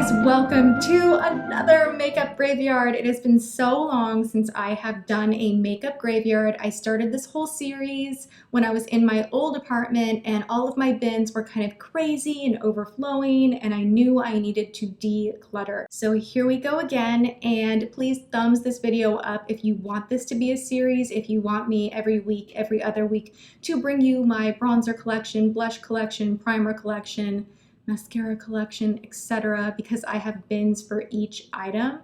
guys, welcome to another makeup graveyard. It has been so long since I have done a makeup graveyard. I started this whole series when I was in my old apartment and all of my bins were kind of crazy and overflowing and I knew I needed to declutter. So here we go again, and please thumbs this video up if you want this to be a series, if you want me every week, every other week to bring you my bronzer collection, blush collection, primer collection, mascara collection, etc., because I have bins for each item.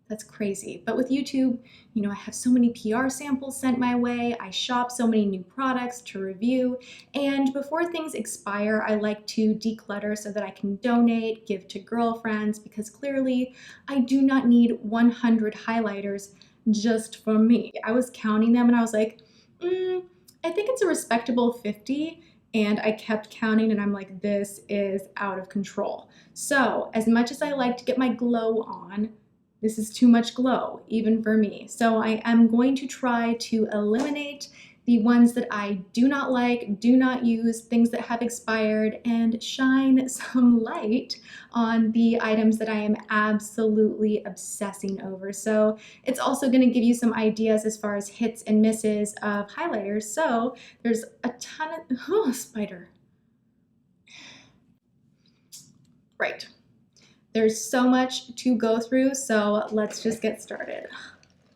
That's crazy. But with YouTube, you know, I have so many PR samples sent my way, I shop so many new products to review, and before things expire, I like to declutter so that I can donate, give to girlfriends, because clearly I do not need 100 highlighters just for me. I was counting them and I was like, I think it's a respectable 50. And I kept counting and I'm like, this is out of control. So as much as I like to get my glow on, this is too much glow, even for me. So I am going to try to eliminate the ones that I do not like, do not use, things that have expired, and shine some light on the items that I am absolutely obsessing over. So it's also going to give you some ideas as far as hits and misses of highlighters. So there's a ton of, oh, spider. Right. There's so much to go through, so let's just get started.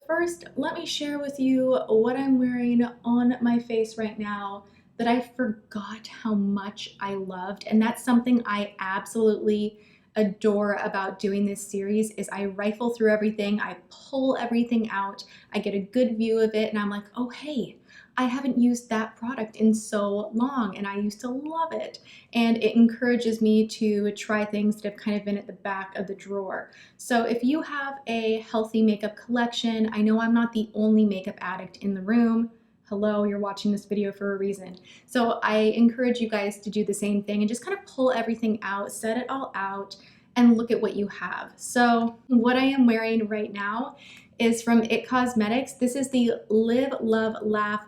First, let me share with you what I'm wearing on my face right now that I forgot how much I loved. And that's something I absolutely adore about doing this series is I rifle through everything, I pull everything out, I get a good view of it, and I'm like, oh hey, I haven't used that product in so long and I used to love it. And it encourages me to try things that have kind of been at the back of the drawer. So if you have a healthy makeup collection, I know I'm not the only makeup addict in the room. Hello, you're watching this video for a reason. So I encourage you guys to do the same thing and just kind of pull everything out, set it all out, and look at what you have. So what I am wearing right now is from IT Cosmetics. This is the Live, Love, Laugh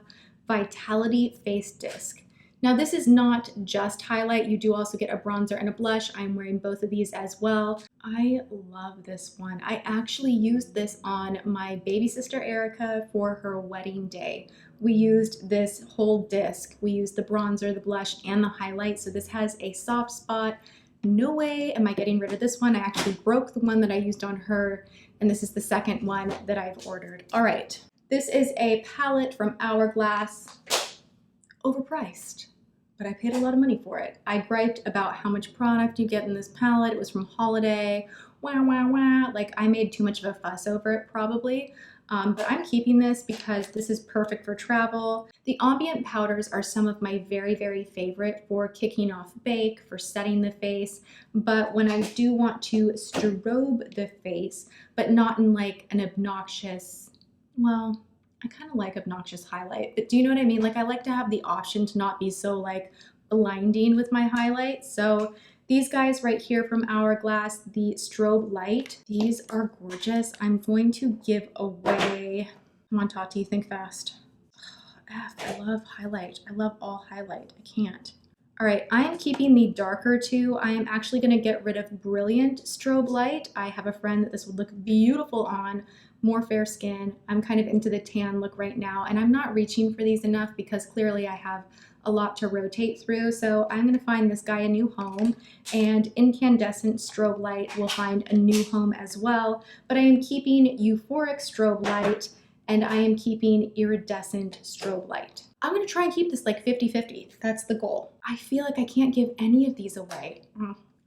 Vitality Face Disc. Now this is not just highlight, you do also get a bronzer and a blush. I'm wearing both of these as well. I love this one. I actually used this on my baby sister Erica for her wedding day. We used this whole disc. We used the bronzer, the blush, and the highlight. So this has a soft spot. No way am I getting rid of this one. I actually broke the one that I used on her, and this is the second one that I've ordered. All right. This is a palette from Hourglass, overpriced, but I paid a lot of money for it. I griped about how much product you get in this palette. It was from Holiday, wah, wah, wah. Like I made too much of a fuss over it probably, but I'm keeping this because this is perfect for travel. The ambient powders are some of my very, very favorite for kicking off bake, for setting the face, but when I do want to strobe the face, but not in like an obnoxious, well, I kind of like obnoxious highlight, but do you know what I mean? Like I like to have the option to not be so like blinding with my highlight. So these guys right here from Hourglass, the strobe light, these are gorgeous. I'm going to give away, come on Tati, think fast. I love highlight. I love all highlight. I can't. All right, I am keeping the darker two. I am actually gonna get rid of Brilliant Strobe Light. I have a friend that this would look beautiful on, more fair skin. I'm kind of into the tan look right now, and I'm not reaching for these enough because clearly I have a lot to rotate through. So I'm gonna find this guy a new home, and Incandescent Strobe Light will find a new home as well. But I am keeping Euphoric Strobe Light, and I am keeping Iridescent Strobe Light. I'm gonna try and keep this like 50-50. That's the goal. I feel like I can't give any of these away.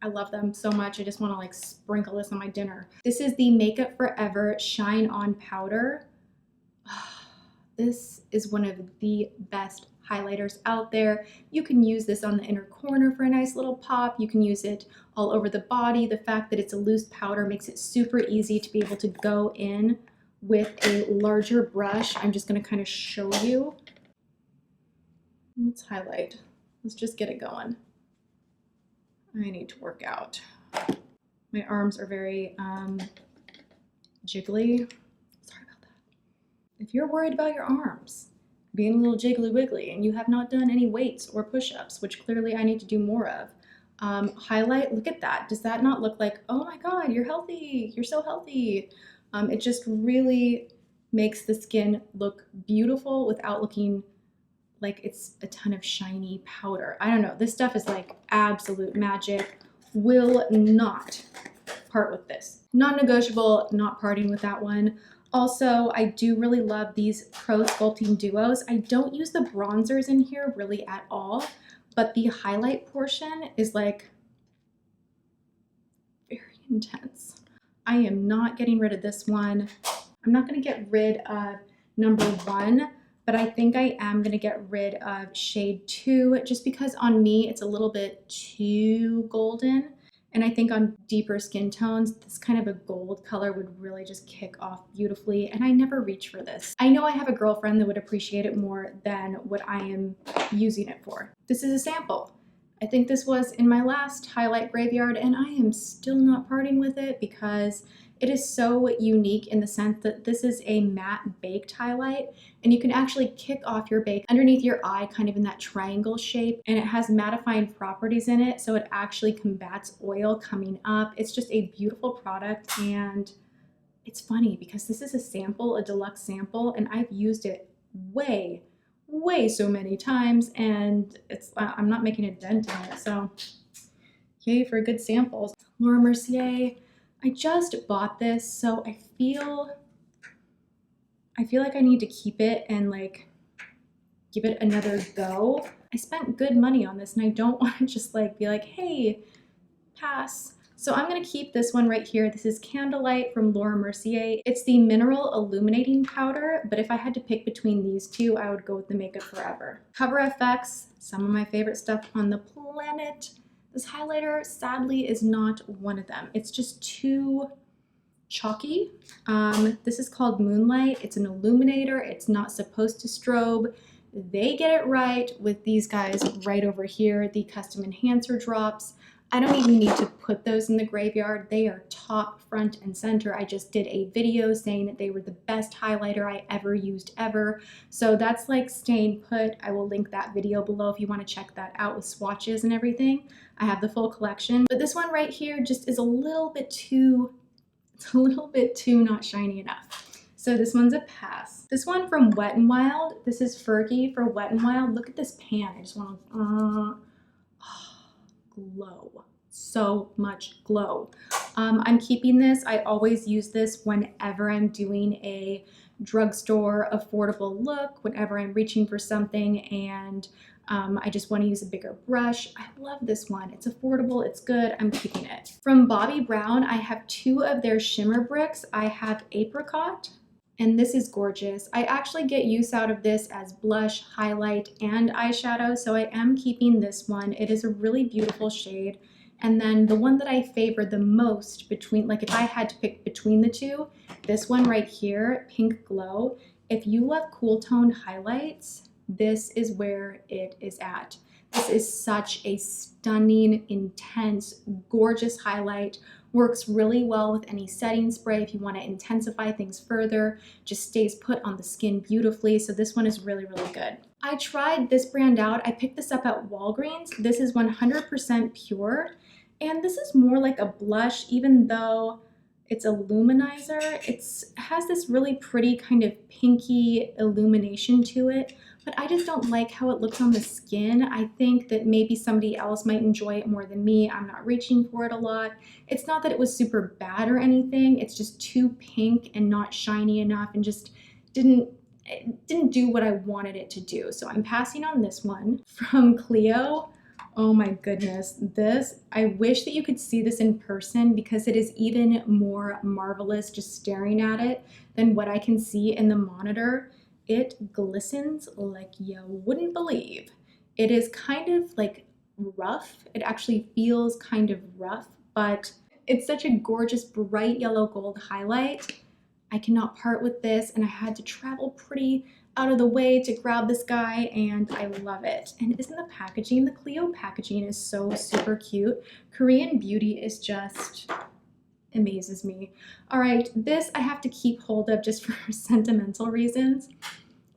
I love them so much. I just wanna like sprinkle this on my dinner. This is the Makeup Forever Shine On Powder. This is one of the best highlighters out there. You can use this on the inner corner for a nice little pop. You can use it all over the body. The fact that it's a loose powder makes it super easy to be able to go in with a larger brush. I'm just gonna kind of show you. Let's highlight. Let's just get it going. I need to work out. My arms are very jiggly. Sorry about that. If you're worried about your arms being a little jiggly wiggly and you have not done any weights or push-ups, which clearly I need to do more of, highlight. Look at that. Does that not look like, oh my God, you're healthy, you're so healthy? It just really makes the skin look beautiful without looking like it's a ton of shiny powder. I don't know, this stuff is like absolute magic. Will not part with this. Non-negotiable, not parting with that one. Also, I do really love these Pro Sculpting Duos. I don't use the bronzers in here really at all, but the highlight portion is like very intense. I am not getting rid of this one. I'm not gonna get rid of number 1, but I think I am gonna get rid of shade 2 just because on me it's a little bit too golden. And I think on deeper skin tones, this kind of a gold color would really just kick off beautifully. And I never reach for this. I know I have a girlfriend that would appreciate it more than what I am using it for. This is a sample. I think this was in my last highlight graveyard and I am still not parting with it because it is so unique in the sense that this is a matte baked highlight and you can actually kick off your bake underneath your eye kind of in that triangle shape, and it has mattifying properties in it, so it actually combats oil coming up. It's just a beautiful product, and it's funny because this is a sample, a deluxe sample, and I've used it way so many times, and it's I'm not making a dent in it, so yay for good samples. Laura Mercier. I just bought this, so I feel like I need to keep it and like give it another go. I spent good money on this and I don't want to just like be like, hey, pass. So I'm gonna keep this one right here. This is Candlelight from Laura Mercier. It's the Mineral Illuminating Powder, but if I had to pick between these two, I would go with the Makeup Forever. Cover FX, some of my favorite stuff on the planet. This highlighter, sadly, is not one of them. It's just too chalky. This is called Moonlight. It's an illuminator. It's not supposed to strobe. They get it right with these guys right over here, the Custom Enhancer drops. I don't even need to put those in the graveyard. They are top, front, and center. I just did a video saying that they were the best highlighter I ever used ever. So that's like staying put. I will link that video below if you want to check that out with swatches and everything. I have the full collection. But this one right here just is a little bit too not shiny enough. So this one's a pass. This one from Wet n Wild. This is Fergie for Wet n Wild. Look at this pan. I just want to glow. So much glow. I'm keeping this. I always use this whenever I'm doing a drugstore affordable look, whenever I'm reaching for something and I just want to use a bigger brush. I love this one. It's affordable. It's good. I'm keeping it. From Bobbi Brown, I have 2 of their shimmer bricks. I have Apricot, and this is gorgeous. I actually get use out of this as blush, highlight, and eyeshadow, so I am keeping this one. It is a really beautiful shade. And then the one that I favor the most between, like if I had to pick between the two, this one right here, Pink Glow. If you love cool toned highlights, this is where it is at. This is such a stunning, intense, gorgeous highlight. Works really well with any setting spray if you want to intensify things further. Just stays put on the skin beautifully. So this one is really good. I tried this brand out. I picked this up at Walgreens. This is 100% pure. And this is more like a blush, even though it's a luminizer. It has this really pretty kind of pinky illumination to it, but I just don't like how it looks on the skin. I think that maybe somebody else might enjoy it more than me. I'm not reaching for it a lot. It's not that it was super bad or anything. It's just too pink and not shiny enough and just didn't do what I wanted it to do. So I'm passing on this one. From Clio. Oh my goodness, this, I wish that you could see this in person because it is even more marvelous just staring at it than what I can see in the monitor. It glistens like you wouldn't believe. It is kind of like rough. It actually feels kind of rough, but it's such a gorgeous bright yellow gold highlight. I cannot part with this, and I had to travel pretty out of the way to grab this guy, and I love it. And isn't the packaging, the Clio packaging is so super cute. Korean beauty is just amazes me. All right, this I have to keep hold of just for sentimental reasons.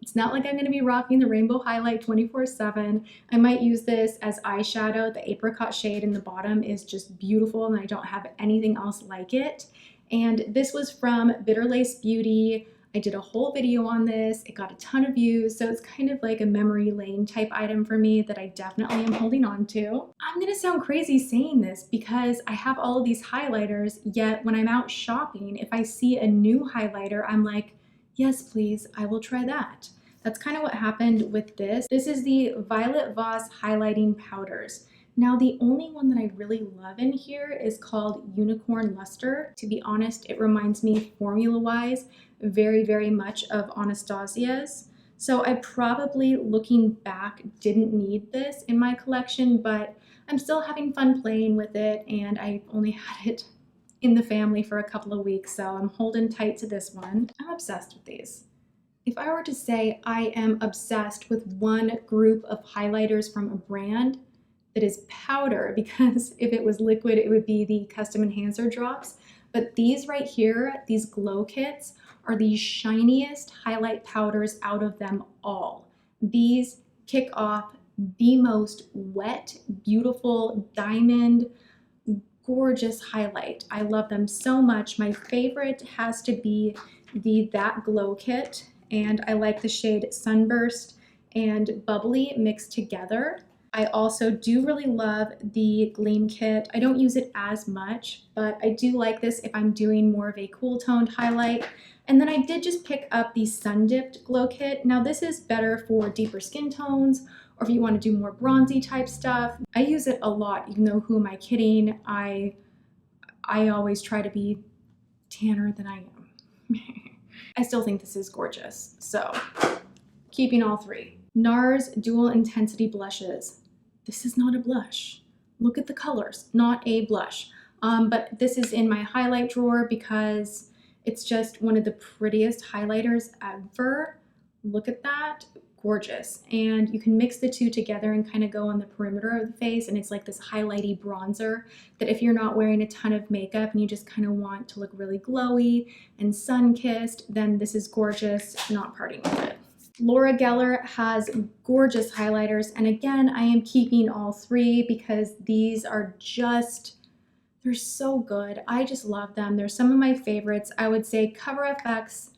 It's not like I'm going to be rocking the rainbow highlight 24/7. I might use this as eyeshadow. The apricot shade in the bottom is just beautiful and I don't have anything else like it. And this was from Bitter Lace Beauty. I did a whole video on this. It got a ton of views, so it's kind of like a memory lane type item for me that I definitely am holding on to. I'm gonna sound crazy saying this because I have all of these highlighters, yet when I'm out shopping, if I see a new highlighter, I'm like, yes, please, I will try that. That's kind of what happened with this. This is the Violet Voss Highlighting Powders. Now, the only one that I really love in here is called Unicorn Luster. To be honest, it reminds me formula-wise very, very much of Anastasia's. So I probably, looking back, didn't need this in my collection, but I'm still having fun playing with it, and I only had it in the family for a couple of weeks, so I'm holding tight to this one. I'm obsessed with these. If I were to say I am obsessed with one group of highlighters from a brand that is powder, because if it was liquid, it would be the Custom Enhancer drops, but these right here, these glow kits, are the shiniest highlight powders out of them all. These kick off the most wet, beautiful, diamond, gorgeous highlight. I love them so much. My favorite has to be the That Glow kit, and I like the shade Sunburst and Bubbly mixed together. I also do really love the Gleam kit. I don't use it as much, but I do like this if I'm doing more of a cool toned highlight. And then I did just pick up the Sun Dipped Glow Kit. Now this is better for deeper skin tones, or if you want to do more bronzy type stuff. I use it a lot, even though who am I kidding? I always try to be tanner than I am. I still think this is gorgeous. So keeping all three. NARS Dual Intensity Blushes. This is not a blush. Look at the colors, not a blush. But this is in my highlight drawer because it's just one of the prettiest highlighters ever. Look at that, gorgeous. And you can mix the two together and kind of go on the perimeter of the face, and it's like this highlighty bronzer that if you're not wearing a ton of makeup and you just kind of want to look really glowy and sun-kissed, then this is gorgeous, not parting with it. Laura Geller has gorgeous highlighters, and again, I am keeping all three because these are just, they're so good. I just love them. They're some of my favorites. I would say Cover FX,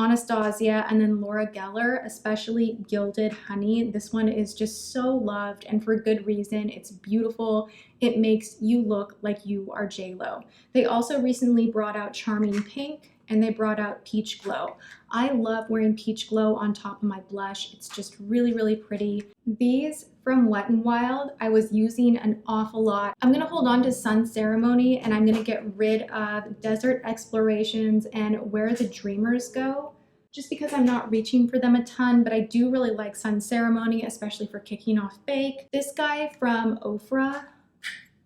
Anastasia, and then Laura Geller, especially Gilded Honey. This one is just so loved, and for good reason. It's beautiful. It makes you look like you are J.Lo. They also recently brought out Charming Pink, and they brought out Peach Glow. I love wearing Peach Glow on top of my blush. It's just really, really pretty. These from Wet n Wild, I was using an awful lot. I'm gonna hold on to Sun Ceremony, and I'm gonna get rid of Desert Explorations and Where the Dreamers Go, just because I'm not reaching for them a ton, but I do really like Sun Ceremony, especially for kicking off bake. This guy from Ofra,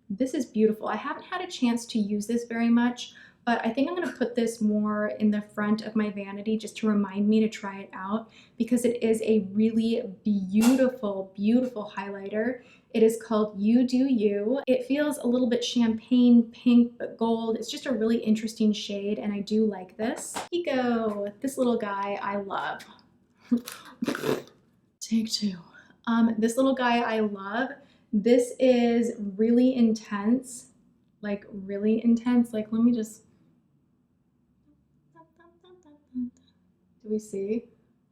this is beautiful. I haven't had a chance to use this very much, but I think I'm gonna put this more in the front of my vanity just to remind me to try it out because it is a really beautiful, beautiful highlighter. It is called You Do You. It feels a little bit champagne pink, but gold. It's just a really interesting shade, and I do like this. Pico, this little guy I love. Take two. This little guy I love. This is really intense, like really intense. Like, let me just, do we see?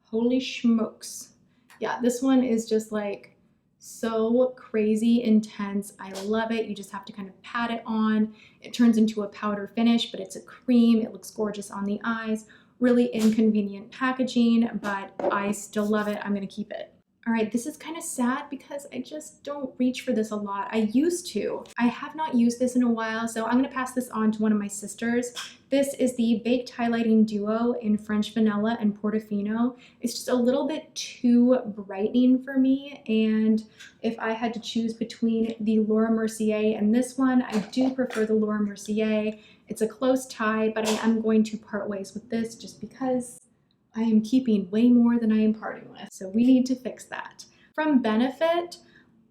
Holy smokes. Yeah, this one is just like so crazy intense. I love it. You just have to kind of pat it on. It turns into a powder finish, but it's a cream. It looks gorgeous on the eyes. Really inconvenient packaging, but I still love it. I'm gonna keep it. All right, this is kind of sad because I just don't reach for this a lot. I used to. I have not used this in a while, so I'm gonna pass this on to one of my sisters. This is the Baked Highlighting Duo in French Vanilla and Portofino. It's just a little bit too brightening for me, and if I had to choose between the Laura Mercier and this one, I do prefer the Laura Mercier. It's a close tie, but I am going to part ways with this just because I am keeping way more than I am parting with, so we need to fix that. From Benefit,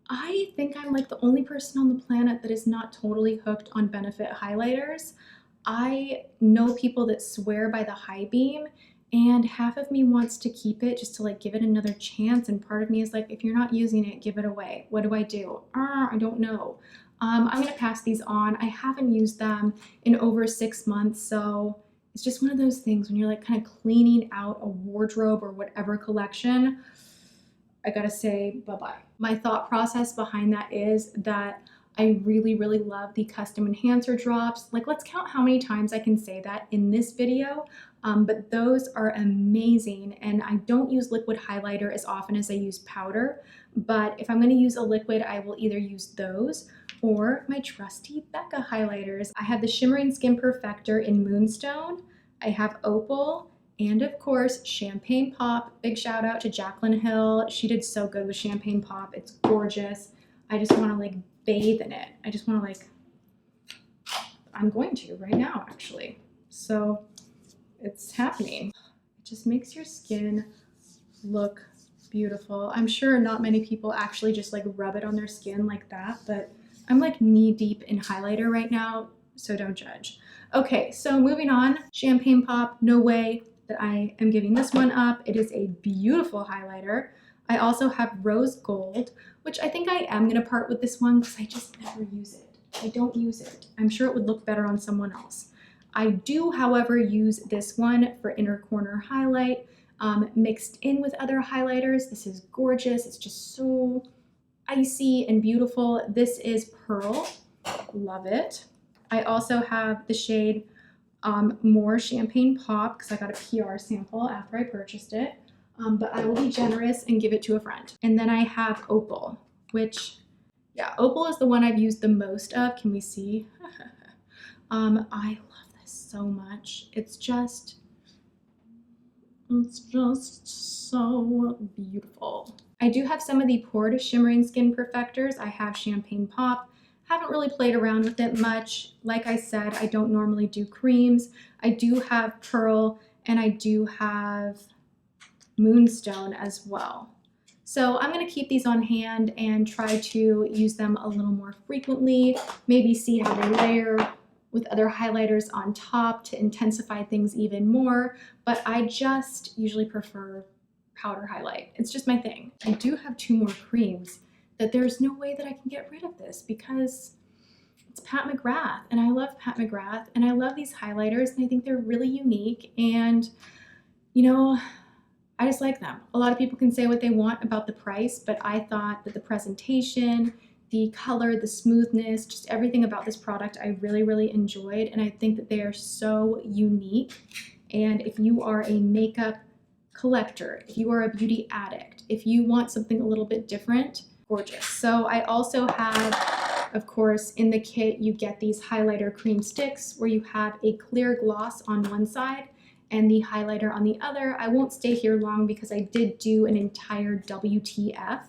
I think I'm like the only person on the planet that is not totally hooked on Benefit highlighters. I know people that swear by the High Beam, and half of me wants to keep it just to like give it another chance, and part of me is like, if you're not using it, give it away. What do I do? I don't know. I'm gonna pass these on. I haven't used them in over 6 months, so it's just one of those things when you're like kind of cleaning out a wardrobe or whatever collection, I gotta say bye-bye. My thought process behind that is that I really, really love the custom enhancer drops. Like, let's count how many times I can say that in this video, but those are amazing. And I don't use liquid highlighter as often as I use powder, but if I'm gonna use a liquid, I will either use those or my trusty Becca highlighters. I have the Shimmering Skin Perfector in Moonstone, I have Opal, and of course, Champagne Pop. Big shout out to Jaclyn Hill. She did so good with Champagne Pop. It's gorgeous. I just wanna like bathe in it. I just wanna like, I'm going to right now actually. So it's happening. It just makes your skin look beautiful. I'm sure not many people actually just like rub it on their skin like that, but I'm like knee deep in highlighter right now, so don't judge. Okay, so moving on, Champagne Pop, no way that I am giving this one up. It is a beautiful highlighter. I also have Rose Gold, which I think I am gonna part with this one because I just never use it. I don't use it. I'm sure it would look better on someone else. I do, however, use this one for inner corner highlight, mixed in with other highlighters. This is gorgeous. It's just so icy and beautiful. This is Pearl, love it. I also have the shade more Champagne Pop because I got a PR sample after I purchased it, but I will be generous and give it to a friend. And then I have Opal, which, yeah, Opal is the one I've used the most of. Can we see? I love this so much. It's just so beautiful. I do have some of the poured Shimmering Skin Perfectors. I have Champagne Pop. Haven't really played around with it much. Like I said, I don't normally do creams. I do have Pearl and I do have Moonstone as well. So I'm gonna keep these on hand and try to use them a little more frequently, maybe see how they layer with other highlighters on top to intensify things even more, but I just usually prefer powder highlight. It's just my thing. I do have 2 more creams that there's no way that I can get rid of this because it's Pat McGrath and I love Pat McGrath and I love these highlighters and I think they're really unique and, you know, I just like them. A lot of people can say what they want about the price, but I thought that the presentation, the color, the smoothness, just everything about this product I really, really enjoyed. And I think that they are so unique. And if you are a makeup collector, if you are a beauty addict, if you want something a little bit different, gorgeous. So I also have, of course, in the kit, you get these highlighter cream sticks where you have a clear gloss on one side and the highlighter on the other. I won't stay here long because I did do an entire WTF.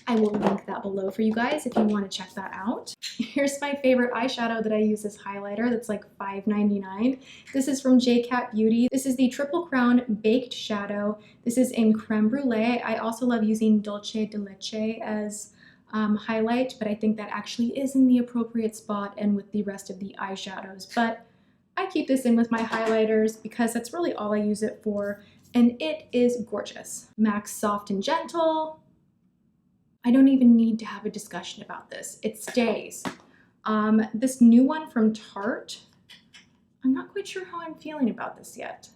I will link that below for you guys if you want to check that out. Here's my favorite eyeshadow that I use as highlighter that's like $5.99. This is from J.Cat Beauty. This is the Triple Crown Baked Shadow. This is in Crème Brulee. I also love using Dulce de Leche as highlight, but I think that actually is in the appropriate spot and with the rest of the eyeshadows. But I keep this in with my highlighters because that's really all I use it for, and it is gorgeous. MAC Soft and Gentle. I don't even need to have a discussion about this. It stays. This new one from Tarte, I'm not quite sure how I'm feeling about this yet.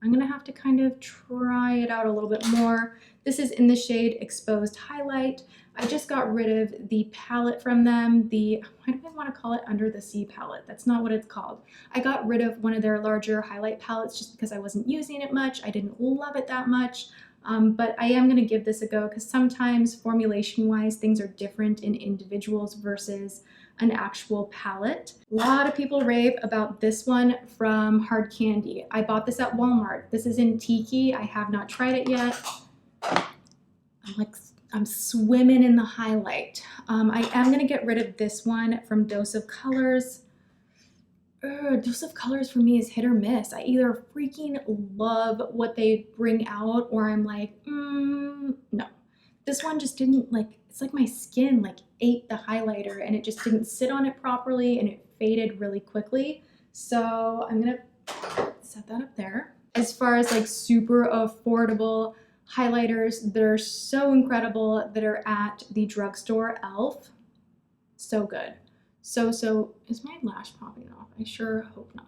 I'm gonna have to kind of try it out a little bit more. This is in the shade Exposed Highlight. I just got rid of the palette from them, why do I want to call it Under the Sea palette? That's not what it's called. I got rid of one of their larger highlight palettes just because I wasn't using it much. I didn't love it that much. But I am going to give this a go because sometimes formulation-wise things are different in individuals versus an actual palette. A lot of people rave about this one from Hard Candy. I bought this at Walmart. This is in Tiki. I have not tried it yet. I'm swimming in the highlight. I am going to get rid of this one from Dose of Colors. Dose of Colors for me is hit or miss. I either freaking love what they bring out or I'm like, no. This one just didn't it's like my skin ate the highlighter and it just didn't sit on it properly and it faded really quickly. So I'm gonna set that up there. as far as like super affordable highlighters that are so incredible that are at the drugstore. E.L.F. So good. So, is my lash popping off? I sure hope not.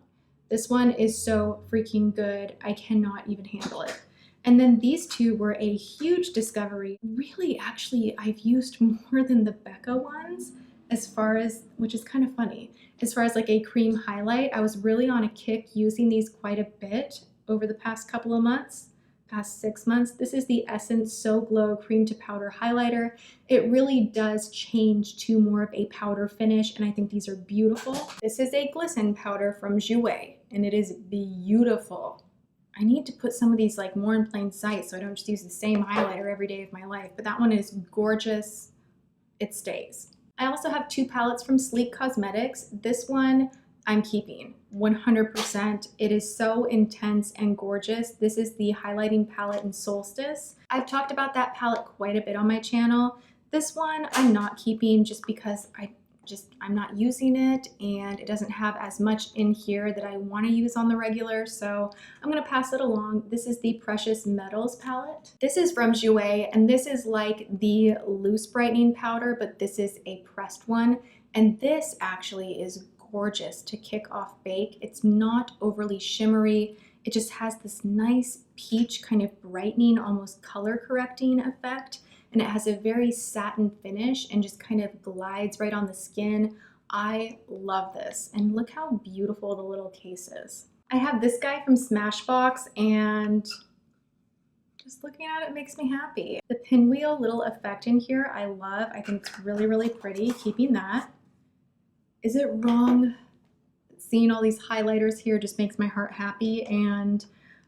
This one is so freaking good. I cannot even handle it. And then these two were a huge discovery. Really, actually, I've used more than the Becca ones as far as, which is kind of funny, as far as like a cream highlight. I was really on a kick using these quite a bit over the past couple of months, past 6 months. This is the Essence So Glow Cream to Powder Highlighter. It really does change to more of a powder finish, and I think these are beautiful. This is a glisten powder from Jouer, and it is beautiful. I need to put some of these like more in plain sight so I don't just use the same highlighter every day of my life, but that one is gorgeous. It stays. I also have 2 palettes from Sleek Cosmetics. This one I'm keeping 100%. It is so intense and gorgeous. This is the highlighting palette in Solstice. I've talked about that palette quite a bit on my channel. This one I'm not keeping just because I'm not using it, and it doesn't have as much in here that I want to use on the regular, so I'm going to pass it along. This is the Precious Metals palette. This is from Jouer, and this is like the loose brightening powder, but this is a pressed one, and this actually is gorgeous to kick off bake. It's not overly shimmery. It just has this nice peach kind of brightening, almost color correcting effect. And it has a very satin finish and just kind of glides right on the skin. I love this. And look how beautiful the little case is. I have this guy from Smashbox, and just looking at it makes me happy. The pinwheel little effect in here I love. I think it's really, really pretty, keeping that. Is it wrong? Seeing all these highlighters here just makes my heart happy, and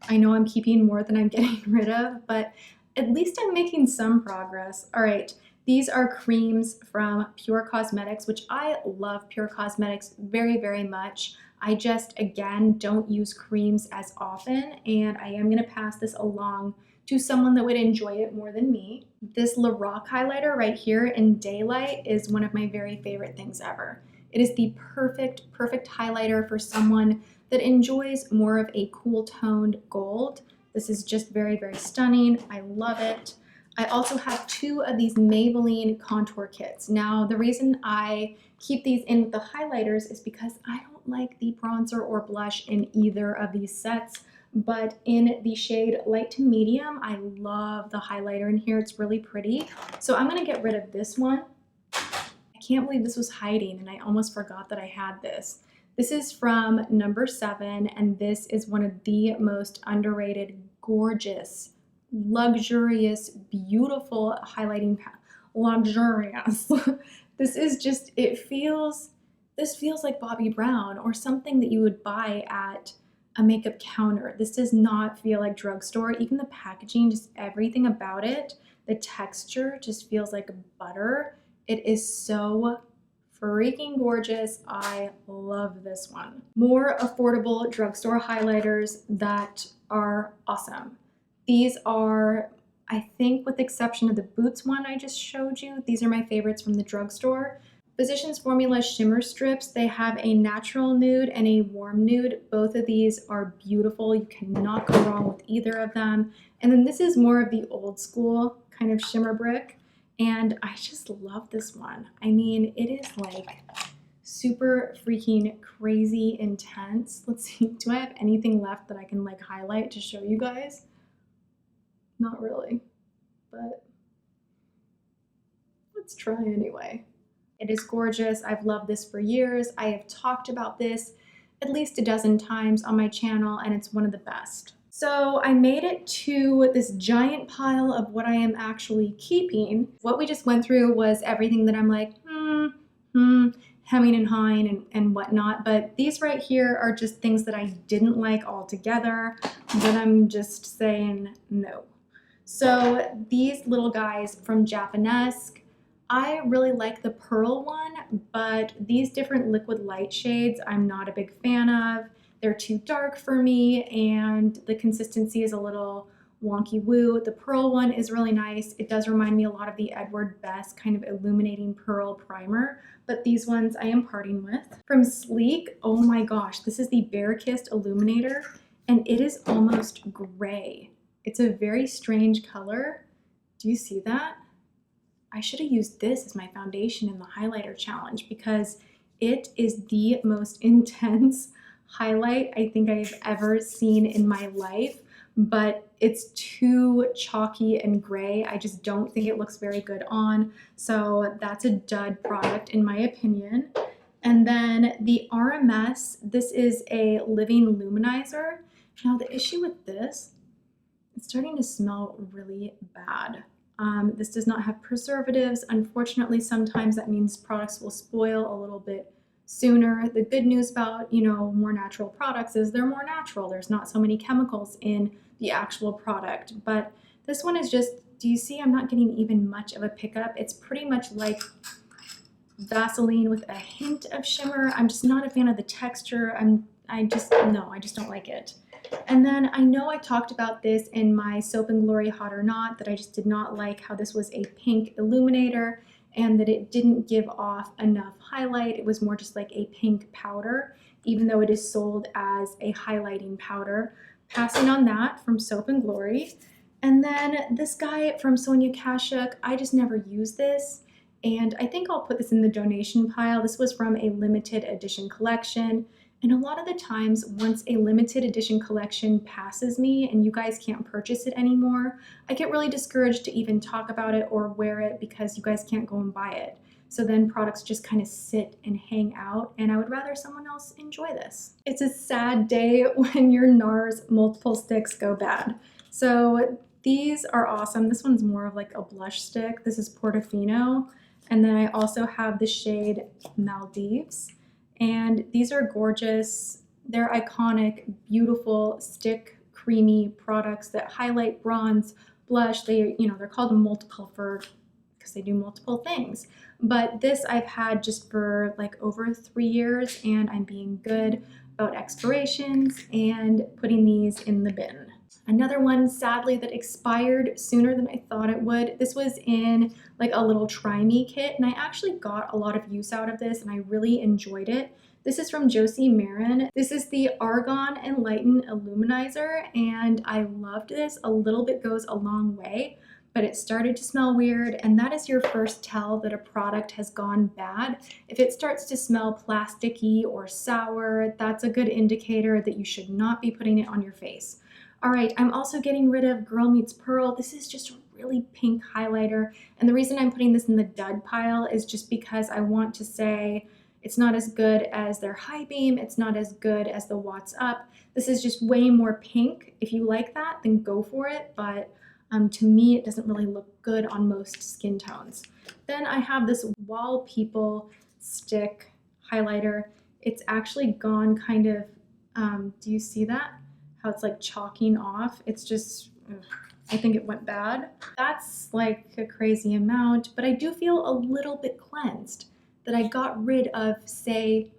I know I'm keeping more than I'm getting rid of, but at least I'm making some progress. All right, these are creams from Pure Cosmetics, which I love Pure Cosmetics very, very much. I just, again, don't use creams as often, and I am gonna pass this along to someone that would enjoy it more than me. This Lorac highlighter right here in Daylight is one of my very favorite things ever. It is the perfect highlighter for someone that enjoys more of a cool toned gold. This is just very, very stunning. I love it. I also have 2 of these Maybelline contour kits. Now, the reason I keep these in with the highlighters is because I don't like the bronzer or blush in either of these sets, but in the shade light to medium, I love the highlighter in here. It's really pretty. So I'm gonna get rid of this one. I can't believe this was hiding, and I almost forgot that I had this. This is from number 7, and this is one of the most underrated, gorgeous, luxurious, beautiful highlighting luxurious. This is just, this feels like Bobbi Brown or something that you would buy at a makeup counter. This does not feel like drugstore. Even the packaging, just everything about it, the texture just feels like butter. It is so freaking gorgeous. I love this one. More affordable drugstore highlighters that are awesome. These are, I think with the exception of the Boots one I just showed you, these are my favorites from the drugstore. Physicians Formula Shimmer Strips, they have a natural nude and a warm nude. Both of these are beautiful. You cannot go wrong with either of them. And then this is more of the old school kind of shimmer brick. And I just love this one. I mean, it is like super freaking crazy intense. Let's see, do I have anything left that I can like highlight to show you guys? Not really, but let's try anyway. It is gorgeous. I've loved this for years. I have talked about this at least a dozen times on my channel, and it's one of the best. So I made it to this giant pile of what I am actually keeping. What we just went through was everything that I'm like, hemming and hawing and whatnot. But these right here are just things that I didn't like altogether, that I'm just saying no. So these little guys from Japanesque, I really like the pearl one, but these different liquid light shades I'm not a big fan of. They're too dark for me, and the consistency is a little wonky woo. The pearl one is really nice. It does remind me a lot of the Edward Best kind of illuminating pearl primer, but these ones I am parting with. From Sleek, oh my gosh, this is the Bare Kissed Illuminator, and it is almost gray. It's a very strange color. Do you see that? I should have used this as my foundation in the highlighter challenge because it is the most intense highlight I think I've ever seen in my life, but it's too chalky and gray. I just don't think it looks very good on. So that's a dud product in my opinion. And then the RMS, this is a living luminizer. Now the issue with this, it's starting to smell really bad. This does not have preservatives. Unfortunately, sometimes that means products will spoil a little bit sooner. The good news about, more natural products is they're more natural. There's not so many chemicals in the actual product. But this one is just, do you see I'm not getting even much of a pickup? It's pretty much like Vaseline with a hint of shimmer. I'm just not a fan of the texture. I just don't like it. And then I know I talked about this in my Soap and Glory Hot or Not, that I just did not like how this was a pink illuminator and that it didn't give off enough highlight. It was more just like a pink powder, even though it is sold as a highlighting powder. Passing on that from Soap and Glory. And then this guy from Sonia Kashuk, I just never used this. And I think I'll put this in the donation pile. This was from a limited edition collection. And a lot of the times, once a limited edition collection passes me and you guys can't purchase it anymore, I get really discouraged to even talk about it or wear it because you guys can't go and buy it. So then products just kind of sit and hang out, and I would rather someone else enjoy this. It's a sad day when your NARS multiple sticks go bad. So these are awesome. This one's more of like a blush stick. This is Portofino. And then I also have the shade Maldives. And these are gorgeous. They're iconic, beautiful, stick, creamy products that highlight, bronze, blush. They're called multicolor because they do multiple things. But this I've had just for like over 3 years, and I'm being good about expirations and putting these in the bin. Another one, sadly, that expired sooner than I thought it would. This was in like a little Try Me kit, and I actually got a lot of use out of this, and I really enjoyed it. This is from Josie Marin. This is the Argan Enlighten Illuminizer, and I loved this. A little bit goes a long way, but it started to smell weird, and that is your first tell that a product has gone bad. If it starts to smell plasticky or sour, that's a good indicator that you should not be putting it on your face. All right, I'm also getting rid of Girl Meets Pearl. This is just a really pink highlighter. And the reason I'm putting this in the dud pile is just because I want to say it's not as good as their High Beam. It's not as good as the Watts Up. This is just way more pink. If you like that, then go for it. But to me, it doesn't really look good on most skin tones. Then I have this Wall People stick highlighter. It's actually gone kind of, do you see that? How it's like chalking off. It's just, I think it went bad. That's like a crazy amount, but I do feel a little bit cleansed that I got rid of, say,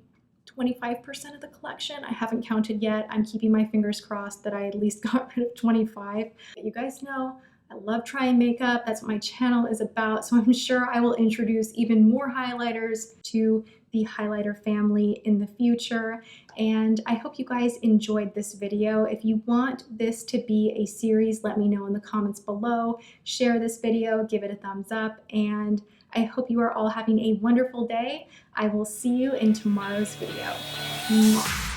25% of the collection. I haven't counted yet. I'm keeping my fingers crossed that I at least got rid of 25. But you guys know I love trying makeup. That's what my channel is about. So I'm sure I will introduce even more highlighters to the highlighter family in the future. And I hope you guys enjoyed this video. If you want this to be a series, let me know in the comments below. Share this video, give it a thumbs up, and I hope you are all having a wonderful day. I will see you in tomorrow's video. Mwah.